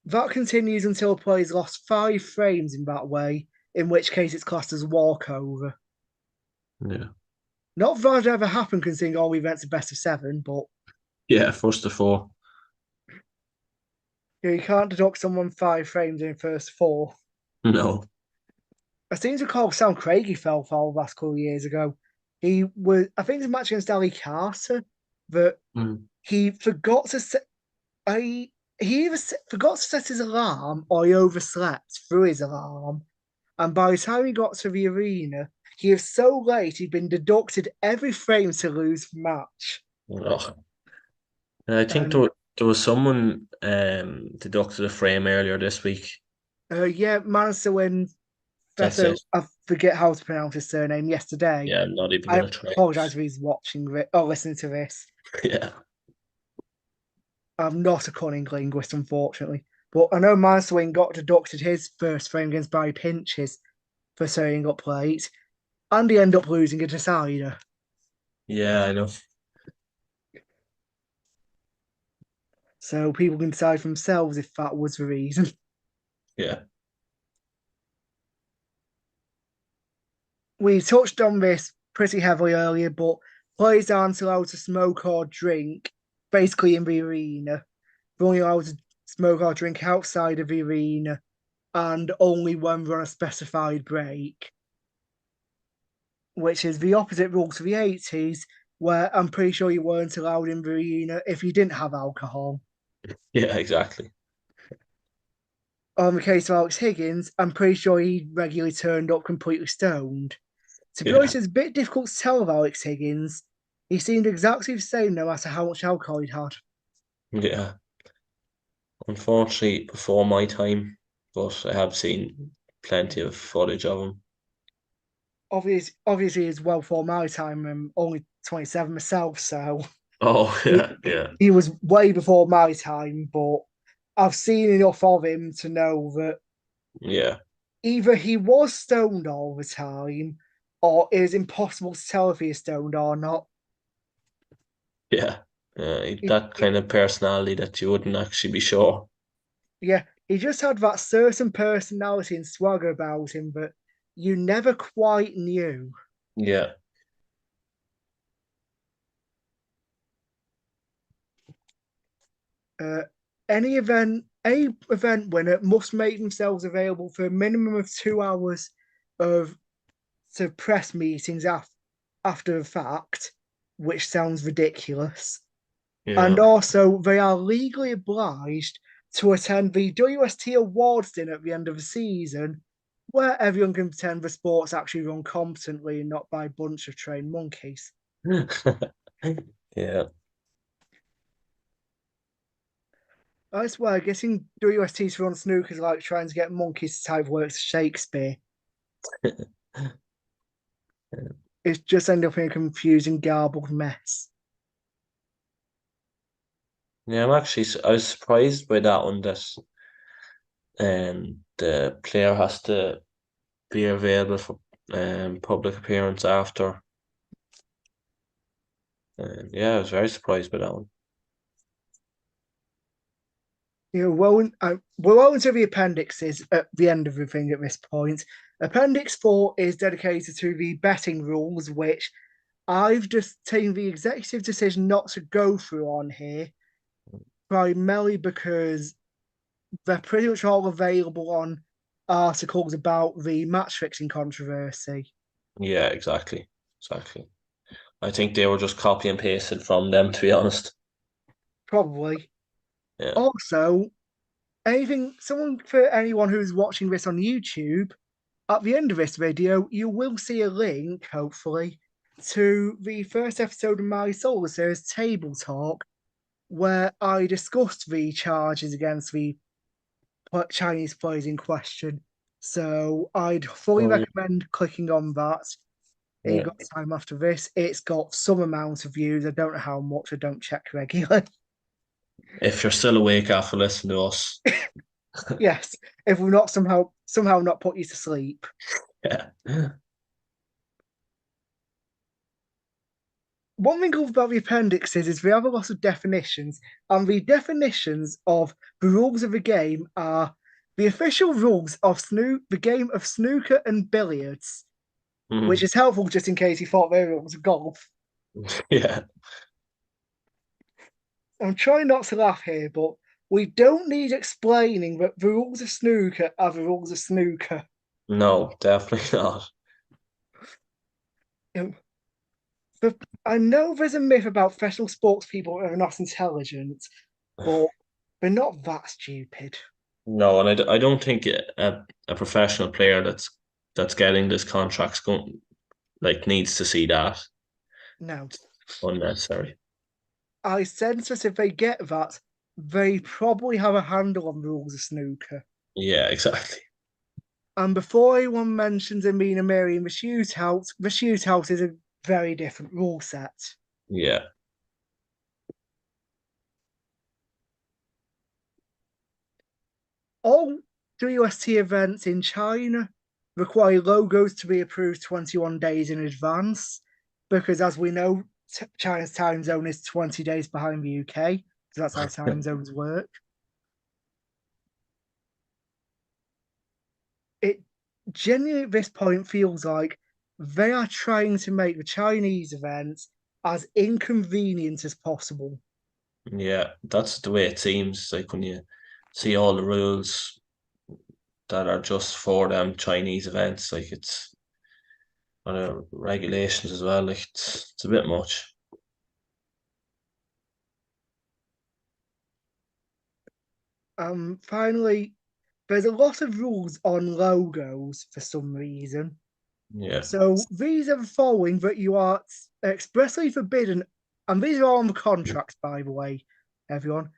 That continues until a player's lost 5 frames in that way, in which case it's classed as walkover. yeah. Not that it ever happened considering all events are best of 7, but Yeah, first of all. you can't deduct someone 5 frames in the first 4. No. I seem to recall Sam Craigie fell foul last couple of years ago. He was, I think, it was a match against Ali Carter that Mm. he forgot to set. He either forgot to set his alarm or he overslept through his alarm. And by the time he got to the arena, he was so late he'd been deducted every frame to lose the match. Oh. I think And there was someone deducted a frame earlier this week. yeah, managed to win That's Feather. it. I forget how to pronounce his surname yesterday. Yeah, I'm not even I gonna try. apologize if he's watching it or listening to this. Yeah. I'm not a cunning linguist, unfortunately. But I know Manswing got deducted his first frame against Barry Pinches for turning up late, and he ended up losing a decider. Yeah, I know. So people can decide for themselves if that was the reason. Yeah. We touched on this pretty heavily earlier, but players aren't allowed to smoke or drink basically in the arena. They're only allowed to smoke or drink outside of the arena and only when we're on a specified break, which is the opposite rule to the 80s, where I'm pretty sure you weren't allowed in the arena if you didn't have alcohol. Yeah, exactly. On the case of Alex Higgins, I'm pretty sure he regularly turned up completely stoned. To be Yeah. honest, it's a bit difficult to tell with Alex Higgins. He seemed exactly the same no matter how much alcohol he'd had. Yeah. Unfortunately, before my time, but I have seen plenty of footage of him. Obviously, it's well before my time. I'm only 27 myself, so Oh, he, yeah, yeah, he was way before my time, but I've seen enough of him to know that yeah, either he was stoned all the time, or it is impossible to tell if he is stoned or not. yeah. He, That kind of personality that you wouldn't actually be sure. yeah, he just had that certain personality and swagger about him that you never quite knew. Yeah, Uh, any event winner must make themselves available for a minimum of 2 hours of press meetings after the fact, which sounds ridiculous. And yeah. also, they are legally obliged to attend the WST Awards dinner at the end of the season, where everyone can pretend the sport's actually run competently and not by a bunch of trained monkeys. Yeah, I swear, getting WST to run snooker is like trying to get monkeys to type works of Shakespeare. It's just end up in a confusing, garbled mess. yeah. I was surprised by that one that the player has to be available for public appearance after. Yeah, I was very surprised by that one. We're on to the appendixes at the end of the thing at this point. Appendix 4 is dedicated to the betting rules, which I've just taken the executive decision not to go through on here, primarily because they're pretty much all available on articles about the match fixing controversy. Yeah, exactly. Exactly. I think they were just copy and pasted from them, to be honest. Probably. Yeah. Also, for anyone who's watching this on YouTube, at the end of this video, you will see a link, hopefully, to the first episode of my Solar Series Table Talk, where I discussed the charges against the Chinese players in question. So I'd fully Oh, yeah. recommend clicking on that. It Yeah. got time after this. It's got some amount of views. I don't know how much. I don't check regularly. If you're still awake after listening to us, Yes, if we've not somehow not put you to sleep. yeah. One thing cool about the appendixes is we have a lot of definitions, and the definitions of the rules of the game are the official rules of the game of snooker and billiards, which Mhm. is helpful just in case you thought they were rules of golf. Yeah. I'm trying not to laugh here, but we don't need explaining that the rules of snooker are the rules of snooker. No, definitely not. You know, I know there's a myth about professional sports people who are not intelligent, but they're not that stupid. No, and I don't think a professional player that's getting this contract's going needs to see that. No. Unnecessary. I sense that if they get that, they probably have a handle on the rules of snooker. Yeah, exactly. And before anyone mentions Amina Mary in the shootout is a very different rule set. Yeah. All WST events in China require logos to be approved 21 days in advance, because as we know, China's time zone is 20 days behind the UK, so that's how time zones work. It genuinely at this point feels like they are trying to make the Chinese events as inconvenient as possible. Yeah, that's the way it seems. Like when you see all the rules that are just for them Chinese events, like it's regulations as well. Like it's a bit much. Finally, there's a lot of rules on logos for some reason. Yeah. So these are the following that you are expressly forbidden, and these are all on the contracts, by the way, everyone.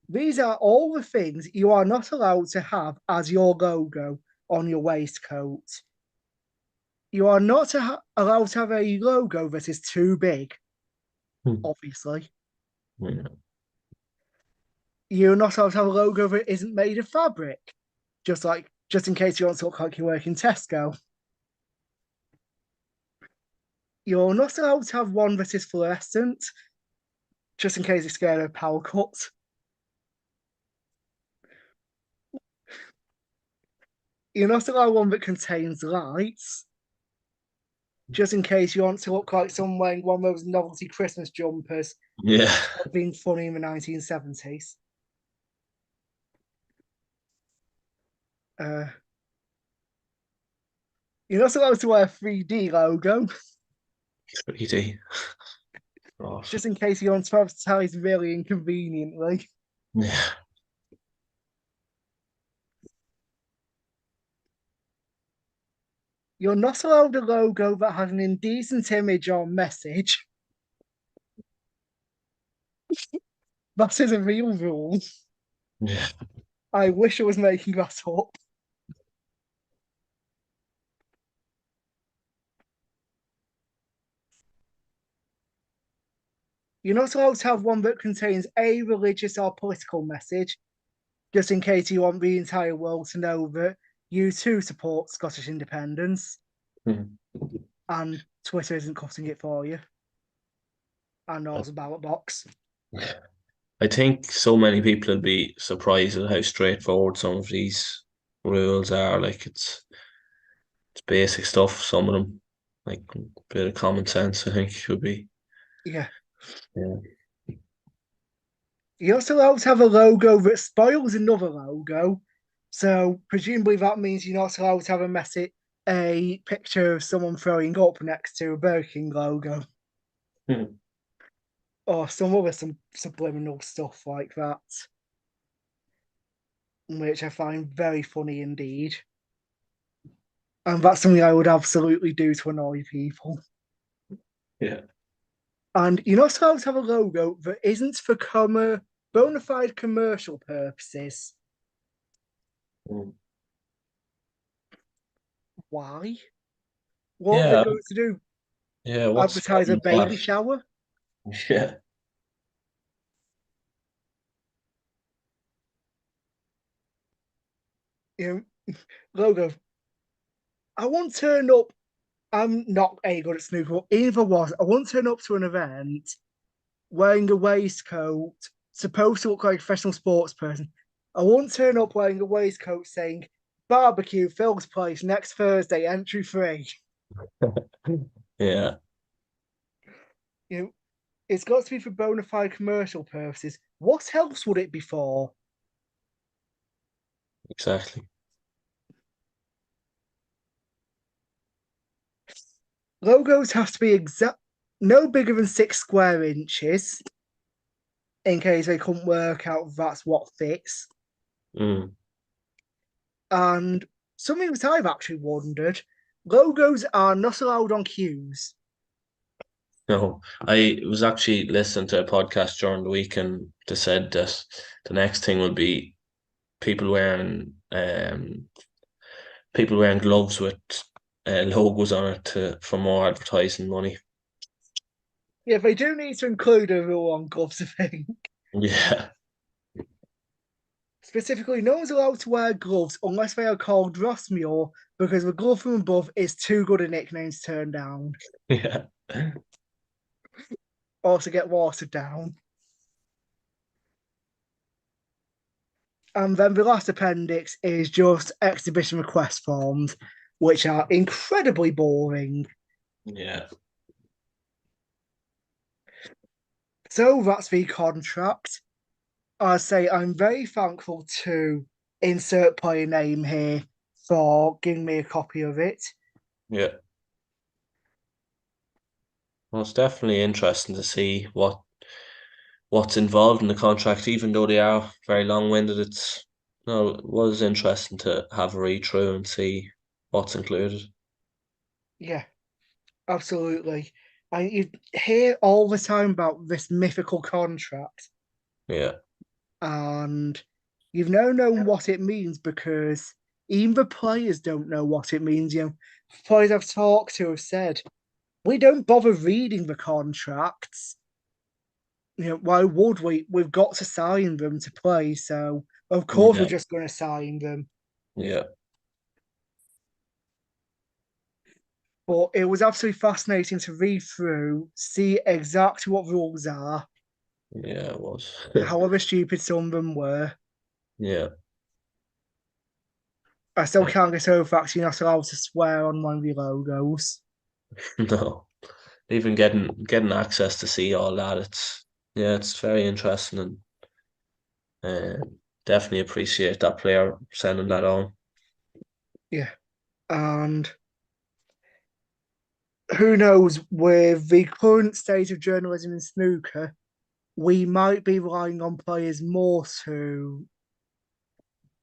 These are all the things you are not allowed to have as your logo on your waistcoat. You are not allowed to have a logo that is too big, Hmm. obviously. Yeah. You're not allowed to have a logo that isn't made of fabric, just in case you want to look like you work in Tesco. You're not allowed to have one that is fluorescent, just in case you're scared of power cuts. You're not allowed one that contains lights, just in case you want to look like someone wearing one of those novelty Christmas jumpers Yeah. being funny in the 1970s. Uh, you're not allowed to wear a 3D logo, 3D. just in case you want to advertise really inconveniently. Yeah. You're not allowed a logo that has an indecent image or message. That is a real rule. Yeah. I wish I was making that up. You're not allowed to have one that contains a religious or political message, just in case you want the entire world to know that you too support Scottish independence Hmm. and Twitter isn't cutting it for you. And also ballot box. I think so many people will be surprised at how straightforward some of these rules are. Like it's basic stuff, some of them. Like a bit of common sense, I think, should be. Yeah. Yeah. You're also allowed to have a logo that spoils another logo. So presumably that means you're not allowed to have a picture of someone throwing up next to a Burger King logo Hmm. or some other subliminal stuff like that, which I find very funny indeed. And that's something I would absolutely do to annoy people. Yeah. And you're not allowed to have a logo that isn't for bona fide commercial purposes. Mm. Why? What are they Yeah. going to do? Yeah. What's the Advertise a point of baby shower? that? Yeah. You know, logo. I won't turn up. I'm not a good at snooker, but either was. I won't turn up to an event wearing a waistcoat, supposed to look like a professional sports person. I won't turn up wearing a waistcoat saying barbecue Phil's place next Thursday, entry free. Yeah. You know, it's got to be for bona fide commercial purposes. What else would it be for? Exactly. Logos have to be no bigger than 6 square inches in case they couldn't work out if that's what fits. Mm. And something that I've actually wondered, logos are not allowed on queues. No, I was actually listening to a podcast during the week, and they said that the next thing will be people wearing gloves with logos on it for more advertising money. Yeah, they do need to include a rule on gloves, I think. Yeah. Specifically, no one's allowed to wear gloves unless they are called Rossmure because the glove from above is too good a nickname to turn down Yeah. or to get watered down. And then the last appendix is just exhibition request forms, which are incredibly boring. Yeah. So that's the contract. I say I'm very thankful to insert player name here for giving me a copy of it. Yeah. Well, it's definitely interesting to see what's involved in the contract, even though they are very long-winded. It's no, it was interesting to have a read through and see what's included. Yeah, absolutely. And you hear all the time about this mythical contract, Yeah. and you've now known what it means because even the players don't know what it means. Players I've talked to have said, we don't bother reading the contracts. Why would we? We've got to sign them to play, so of course we're Yeah. just going to sign them. Yeah. But it was absolutely fascinating to read through, see exactly what rules are, Yeah, it was. however stupid some of them were. Yeah. I still can't get over the fact you're not allowed to swear on one of your logos. No. Even getting access to see all that, it's very interesting, and definitely appreciate that player sending that on. Yeah. And who knows, with the current state of journalism in snooker, we might be relying on players more to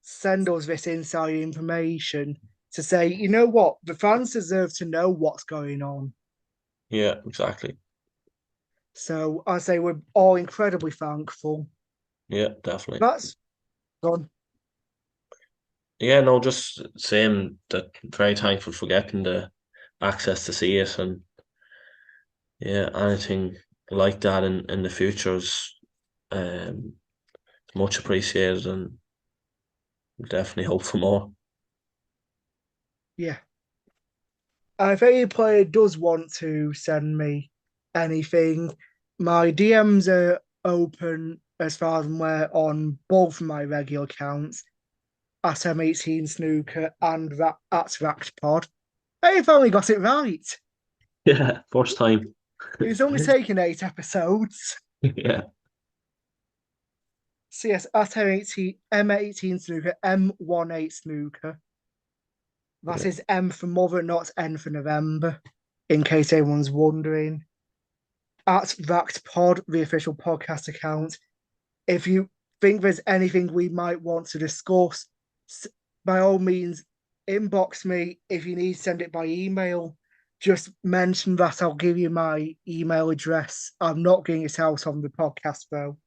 send us this inside information to say, you know what, the fans deserve to know what's going on. Yeah, exactly. So I say we're all incredibly thankful. Yeah, definitely. That's gone. Yeah, no, just same that very thankful for getting the access to see it, and yeah, anything like that in the future is um much appreciated, and definitely hope for more. Yeah. If any player does want to send me anything, my DMs are open as far as I'm aware on both of my regular accounts at M18 Snooker and at ReRacked Pod. Hey, I finally got it right. Yeah, first time. It's only taken 8 episodes. Yeah, So yes, at M18 snooker, M18 snooker. That yeah, is M for mother, not N for November, in case anyone's wondering. At ReRacked Pod, the official podcast account. If you think there's anything we might want to discuss, by all means, inbox me. If you need, send it by email. Just mention that I'll give you my email address. I'm not getting it out on the podcast, though,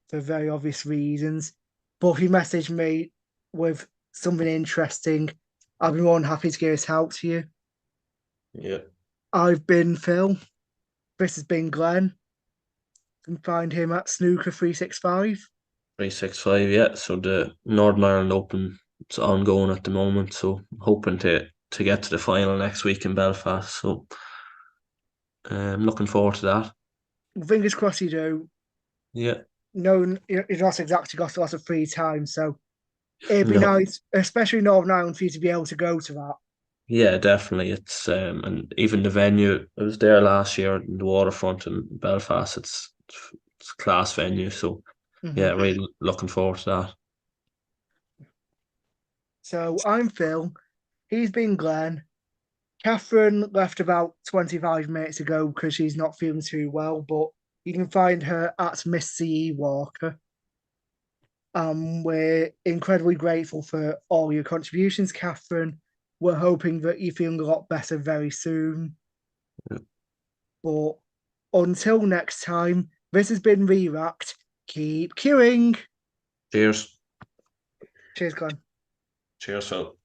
for very obvious reasons. But if you message me with something interesting, I'll be more than happy to get it out to you. yeah. I've been Phil. This has been Glen. You can find him at Snooker 365. 365, yeah. So the Northern Ireland Open is ongoing at the moment. So hoping to get to the final next week in Belfast. So I'm looking forward to that. Fingers crossed you do. Yeah. No, you've not exactly got a lot of free time, so it'd be No. nice, especially Northern Ireland, for you to be able to go to that. Yeah, definitely. It's and even the venue. I was there last year in the waterfront in Belfast. It's a class venue. So yeah, Mm-hmm. really looking forward to that. So I'm Phil. He's been Glenn. Catherine left about 25 minutes ago because she's not feeling too well, but you can find her at Miss C.E. Walker. We're incredibly grateful for all your contributions, Catherine. We're hoping that you're feeling a lot better very soon. Yeah. But until next time, this has been ReRacked. Keep queuing. Cheers. Cheers, Glenn. Cheers, Phil.